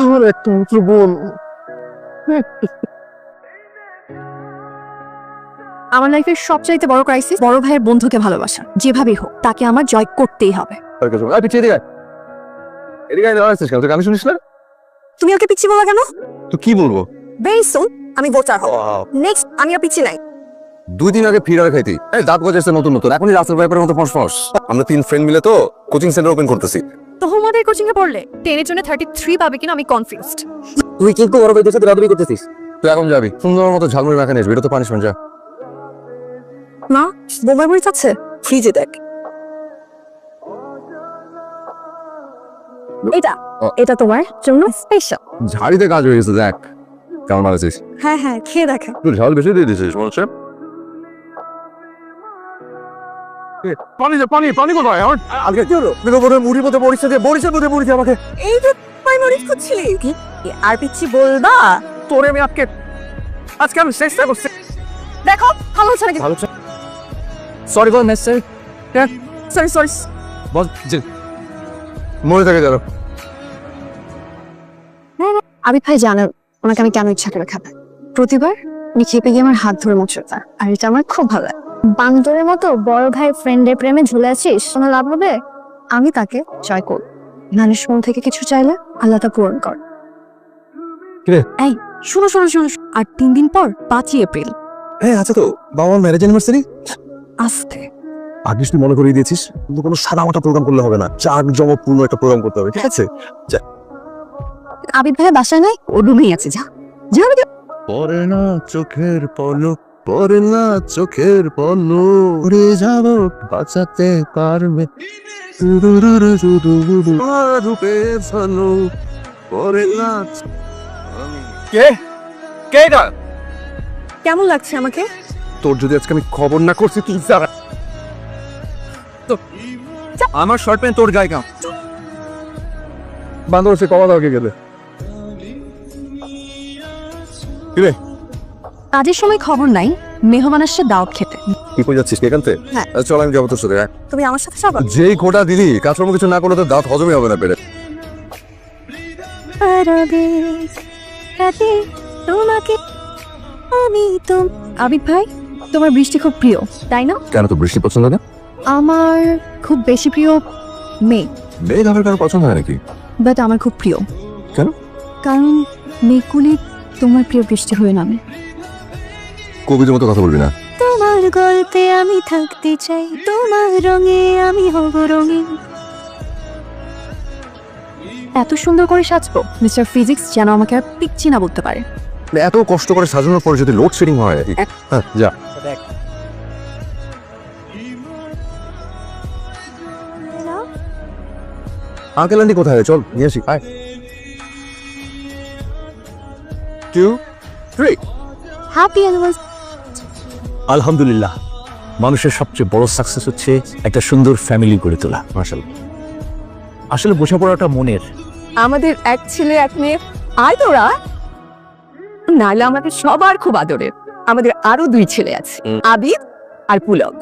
আমার একটা মাত্র বোন। আমার লাইফের সবচাইতে বড় ক্রাইসিস বড় ভাইয়ের বন্ধুকে ভালোবাসা। যেভাবেই হোক তাকে আমার জয় করতেই হবে। গান শুনিস না? তুমি ওকে পিচ্ছি বলা কেন? তো কি বলবো? ভেরি সুন আমি ভোটার হব। নেক্সট আমি আর পিচ্ছি নাই। 2 দিন আগে ফিরার খাইতি দাঁত গজাইছে নতুন নতুন, এখনই রাস্তার ব্যাপারের মতো ফসফস। আমরা 3 ফ্রেন্ড মিলে তো কোচিং সেন্টার ওপেন করতেছি। তোমাদের কোচিং এ পড়লে 10 এর জন্য 33 পাবে কিনা আমি কনফিউজড। তুই কিন্তু বড় ভাইদের সাথে রাদবি করতেছিস। তুই এখন যাবি সুন্দর মতো ঝালমুড়ি মাখা নিয়ে আসবি, এটা তো পানিশমেন্ট। যা মা বোমার মরিচ আছে ফ্রিজে দেখ। এটা তোমার জন্য স্পেশাল। ঝাড়িতে কাজ হয়ে গেছে, দেখ কেমন মারাছিস। হ্যাঁ হ্যাঁ খেয়ে দেখা। তুই ঝাল বেশি দিয়ে দিছিস মনে হচ্ছে। পানি দে, পানি পানি কোথায় আমার? আগে কি হলো? মুড়ির মধ্যে মরিচ দিয়ে মরিচের মধ্যে মরিচ আমাকে। এই যে তুই মরিচ খুঁজছিলি কি আর পিচ্ছি বলবা? তোরে আমি আজকে আমি চেষ্টা করছি। দেখো ভালো হচ্ছে নাকি? ভালো সরি বল নেসেসারি। Sorry sorry. বল যে মরে থাকে যারা। আবিদ ভাই জানেন ওনাকে আমি কেন ইচ্ছা করে খাতাম। প্রতিবার উনি খেপে গিয়ে আমার হাত ধরে মোচড়তা, আর এটা আমার খুব ভালো লাগে। বান্দরের মতো বড় ভাই ফ্রেন্ডের প্রেমে ঝুলে আছিস, কোনো লাভ হবে? আমি তাকে জয় করব। মানুষ মন থেকে কিছু চাইলে আল্লাহ তা পূরণ কর। এই শোনো শোনো শোনো, আর 3 দিন পর 5ই এপ্রিল। হ্যাঁ আচ্ছা, তো বাবার ম্যারেজ অ্যানিভার্সারি আস্তে আগে তুই মনে করিয়ে দিয়েছিস, কিন্তু কোনো সাদা মাটা প্রোগ্রাম করলে হবে না, জাঁকজমকপূর্ণ একটা প্রোগ্রাম করতে হবে, ঠিক আছে? আবিদ ভাই বাসায় নাই, ও রুমেই আছে। যা যা যা। পরে না চোখের পলক, পরে না চোখের পলক, উড়ে যাব বাঁচাতে পারবে রূপে ভালো পরে না। কে কে এটা? কেমন লাগছে আমাকে? তোর যদি আজকে আমি খবর না করছি তুই যারা আমার শর্ট প্যান্ট তোর গায়ে কাম বান্দর সে কবা দাওকে গেলে কিরে? কাজের সময় খবর নাই, মেহমান আসছে দাওয়াত খেতে। কি কই যাচ্ছিস এখানতে? হ্যাঁ। চল আমি যাবো তোর সাথে। তুমি আমার সাথে যাবে? যেই খোটা দিলি কাজকর্ম কিছু না করলে তো দাঁত হজমই হবে না পেটে। তোমাকে আমি তো আবিদ ভাই তোমার বৃষ্টি খুব প্রিয় তাই না? কেন তো বৃষ্টি পছন্দ না? আমার খুব বেশি প্রিয় মেঘ। মেঘ আমার কারো পছন্দ হয় নাকি? বাট আমার খুব প্রিয়। কেন? কারণ মেঘগুলি তোমার প্রিয় বৃষ্টি হয়ে নামে। কবিদের মতো কথা বলবি না। তোমার গল্পে আমি থাকতে চাই, তোমার রঙে আমি হব রঙিন। এত সুন্দর করে সাজবো মিস্টার ফিজিক্স যেন আমাকে আর পিচ্ছি না বলতে পারে। এত কষ্ট করে সাজানোর পর যদি লোডশেডিং হয়, হ্যাঁ যা। আঙ্কেল আন্টি কোথায়? চল নিয়ে আসি। 2 3 হ্যাপি অ্যানিভার্সারি। আলহামদুলিল্লাহ, মানুষের সবচেয়ে বড় সাকসেস হচ্ছে একটা সুন্দর ফ্যামিলি গড়ে তোলা। মাশাআল্লাহ। আসলে বোঝাপড়াটা মনের। আমাদের এক ছেলে এক মেয়ে, আয় তোরা। নাইলে আমাদের সবার খুব আদরের। আমাদের আরো 2 ছেলে আছে, আবিদ আর পুলক।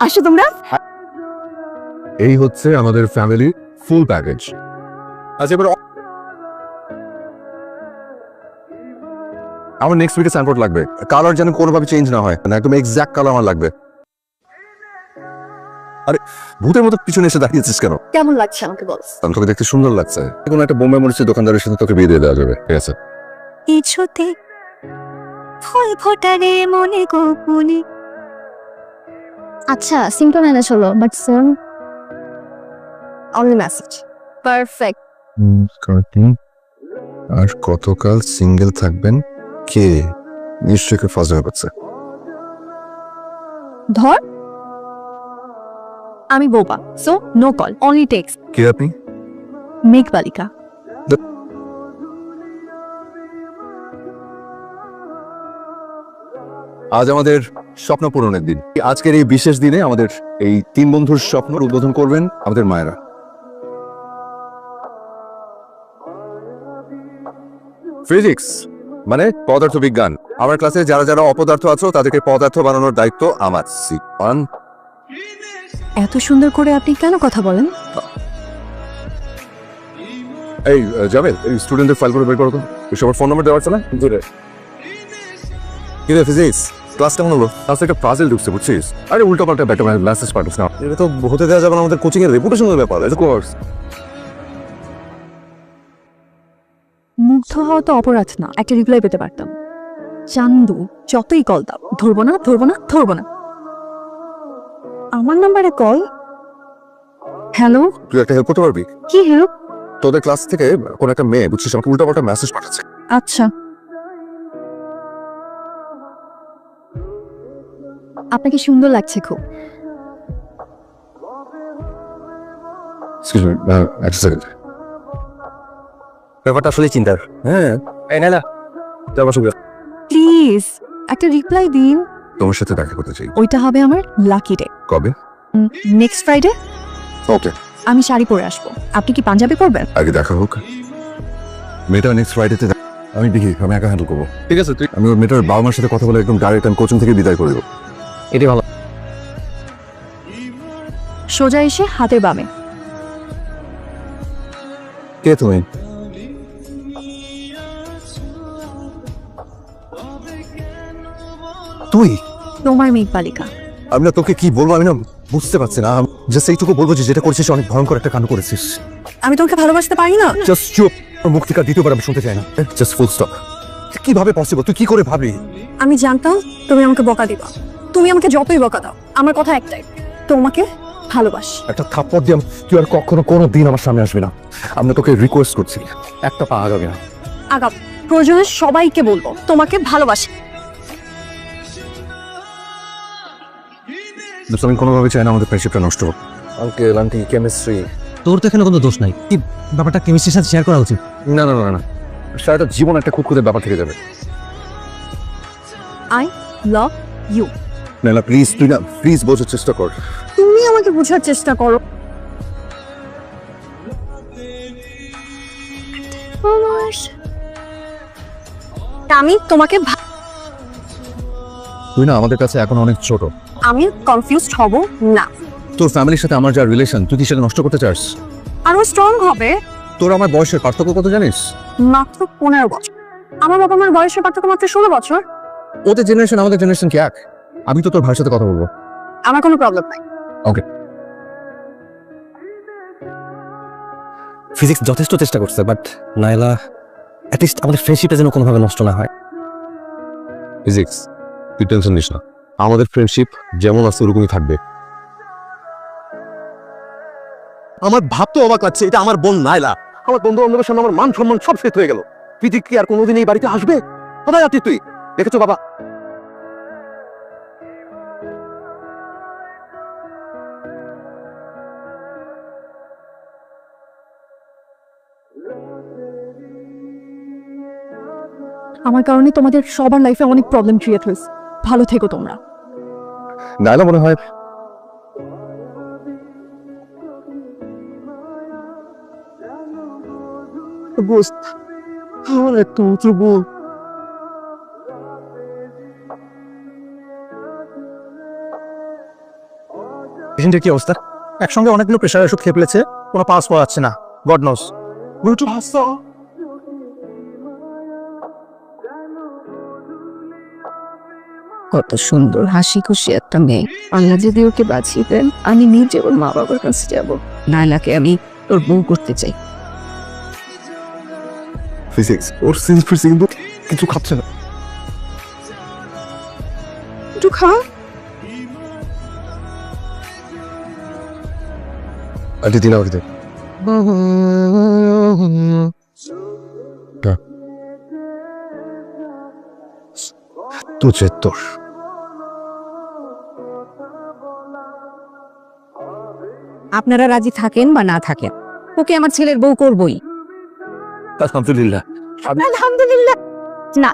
আসো তোমরা। এই হচ্ছে আমাদের ফ্যামিলি ফুল প্যাকেজ। আচ্ছা এবার আমার নেক্সট উইকে স্যাম্পল লাগবে, কালার যেন কোনোভাবে চেঞ্জ না হয়, মানে একদম এক্সাক্ট কালার আমার লাগবে। আরে ভূতের মতো পিছনে এসে দাঁড়িয়েছিস কেন? কেমন লাগছে আমাকে বল? তোকে দেখতে সুন্দর লাগছে। কোনো একটা বোম্বে মরিচের দোকানদারের সাথে তোকে বিয়ে দিয়ে দেওয়া যাবে, ঠিক আছে? কিছুতে ফুল ফোটারে মনে গোপনে। আচ্ছা সিম্পল ম্যানেজ হলো, but phone only message. Perfect. আর কতকাল সিঙ্গেল থাকবেন? কে? নিশ্চয়ই কেউ ফাজলামি করছে। ধর আমি বোবা, so no call, only text. কে আপনি? মেঘ বালিকা। আজ আমাদের স্বপ্ন পূরণের দিন। আজকের এই বিশেষ দিনে আমাদের এই 3 বন্ধুর স্বপ্ন উদ্বোধন করবেন আমাদের মায়েরা। ফিজিক্স মানে পদার্থবিজ্ঞান। আমার ক্লাসে যারা যারা অপদার্থ আছো তাদেরকে পদার্থ বানানোর দায়িত্ব আমার। এত সুন্দর করে আপনি কেন কথা বলেন? এই যাবেন এই স্টুডেন্টদের ফাইলগুলো বের করো তো সবার ফোন নাম্বার দেওয়া আছে না কি রে ফিজিক্স ক্লাস কেমন হলো ক্লাসে একটা পাজল ঢুকছে বুঝছিস আরে উল্টো পাল্টা ব্যাটা মেসেজ পাঠাস না এটা তো হতে দেওয়া যাবে না আমাদের কোচিং এর রেপুটেশনের ব্যাপার এটা কোর্স মুগ্ধ হওয়া তো অপরাধ না, একটা রিপ্লাই পেতে পারতাম। চান্দু যতই কল দাও, ধরবো না ধরবো না ধরবো না। আমার নাম্বারে কল। হ্যালো, তুই একটা হেল্প করতে পারবি কি হেল্প? তোদের ক্লাস থেকে কোন একটা মেয়ে বুঝছিস আমাকে উল্টো পাল্টা মেসেজ পাঠাচ্ছে আচ্ছা, আপনাকে সুন্দর লাগছে খুব। এক্সকিউজ মি একটা সেকেন্ড ব্যাপারটা আসলে চিন্তার। হ্যাঁ এই নাইলা যা বসো প্লিজ একটা রিপ্লাই দিন। তোমার সাথে দেখা করতে চাই ওইটা হবে আমার লাকি ডে, কবে নেক্সট ফ্রাইডে। ওকে আমি শাড়ি পরে আসবো, আপনি কি পাঞ্জাবি পরবেন? আগে দেখা হোক মেয়েটা নেক্সট ফ্রাইডেতে আমি দেখি আমি একা হ্যান্ডেল করবো ঠিক আছে তুই আমি ওর মেয়েটার বাবা মার সাথে কথা বলে একদম ডাইরেক্ট আমি কোচিং থেকে বিদায় করে দেবো এটাই ভালো। সোজা এসে হাতের বামে। কে তুমি? তুই? তোমার মেঘ বালিকা। আমি না তোকে কি বলবো আমি না বুঝতে পারছি না। জাস্ট এইটুকু বলবো যে যেটা করেছিস অনেক ভয়ঙ্কর একটা কাণ্ড করেছিস। আমি তোমাকে ভালোবাসতে পারি না। জাস্ট চুপ। মুখ থেকে দ্বিতীয়বার আমি শুনতে চাই না। Just full stop. কিভাবে পসিবল? তুই কি করে ভাবলি? আমি জানতাম তুমি আমাকে বকা দিবা। তুমি আমাকে যতই বকা দাও, আমার কথা একটাই, তোমাকে ভালোবাসি। একটা থাপ্পড় দিয়ে তুই আর কখনো কোনো দিন আমার সামনে আসবি না। আমি তোকে রিকোয়েস্ট করছি একটা পা আগাবি না। আগাম প্রয়োজনে সবাইকে বলবো তোমাকে ভালোবাসি। আমি কোনোভাবে চাই না আমাদের ফ্রেন্ডশিপটা নষ্ট হোক আঙ্কেল আন্টি কেমিস্ট্রি তোর তো এখানে কোনো দোষ নাই, কি ব্যাপারটা কেমিস্ট্রির সাথে শেয়ার করা উচিত। না না না না সারাটা জীবন একটা খুঁতখুঁতে ব্যাপার থেকে যাবে আই লাভ ইউ। না না প্লিজ তুই না প্লিজ বোঝার চেষ্টা কর তুমি আমাকে বোঝার চেষ্টা করো। আমি তোমাকে তুই না আমাদের কাছে এখন অনেক ছোট আমি কনফিউজড হব না। তোর ফ্যামিলির সাথে আমার যা রিলেশন তুই কি সেটা নষ্ট করতে চাস আরো স্ট্রং হবে। তোর আমার বয়সের পার্থক্য কত জানিস মাত্র 15 বছর। আমার বাবা মার বয়সের পার্থক্য মাত্র 16 বছর। ওদের জেনারেশন আমাদের জেনারেশন কি এক আমি তো তোর ভাইয়ের সাথে কথা বলবো আমার কোনো প্রবলেম নাই। ওকে ফিজিক্স যথেষ্ট চেষ্টা করছে, বাট নাইলা অ্যাটলিস্ট আমাদের ফ্রেন্ডশিপটা যেন কোনোভাবে নষ্ট না হয়। ফিজিক্স তুই টেনশন নিস না আমাদের ফ্রেন্ডশিপ যেমন আছে ওরকমই থাকবে আমার ভাবতে অবাক লাগছে, এটা আমার বোন নাইলা। আমার বন্ধু বান্ধবের সামনে আমার মান সম্মান সব শেষ হয়ে গেল। ফিজিক্স কি আর কোনোদিন এই বাড়িতে আসবে? কোথায় আছিস তুই? দেখেছো বাবা? আমার কারণে তোমাদের সবার লাইফে অনেক প্রবলেম ক্রিয়েট হয়েছে। ভালো থেকো তোমরা। নাইলা মনে হয় আমার একটু উঁচু বল। পেশেন্টের কি অবস্থা? একসঙ্গে অনেকগুলো প্রেশার ওষুধ খেয়ে ফেলেছে, কোনো পাস পাওয়া যাচ্ছে না। God knows. একটু হাসো। কত সুন্দর হাসি খুশি একটা মেয়ে। আল্লাহ যদি ওকে বাঁচিয়ে দেন, আমি নিজে ওর মা বাবার কাছে যাব। নাইলাকে আমি তোর বউ করতে চাই। ফিজিক্স ওর সিনফিক্স কিন্তু কিছু খাচ্ছে না একটু খা। আন্টি দিন আমাকে দেখ তো তোর আপনারা রাজি থাকেন বা না থাকেন, ওকে আমার ছেলের বউ করবই। আলহামদুলিল্লাহ। আলহামদুলিল্লাহ। না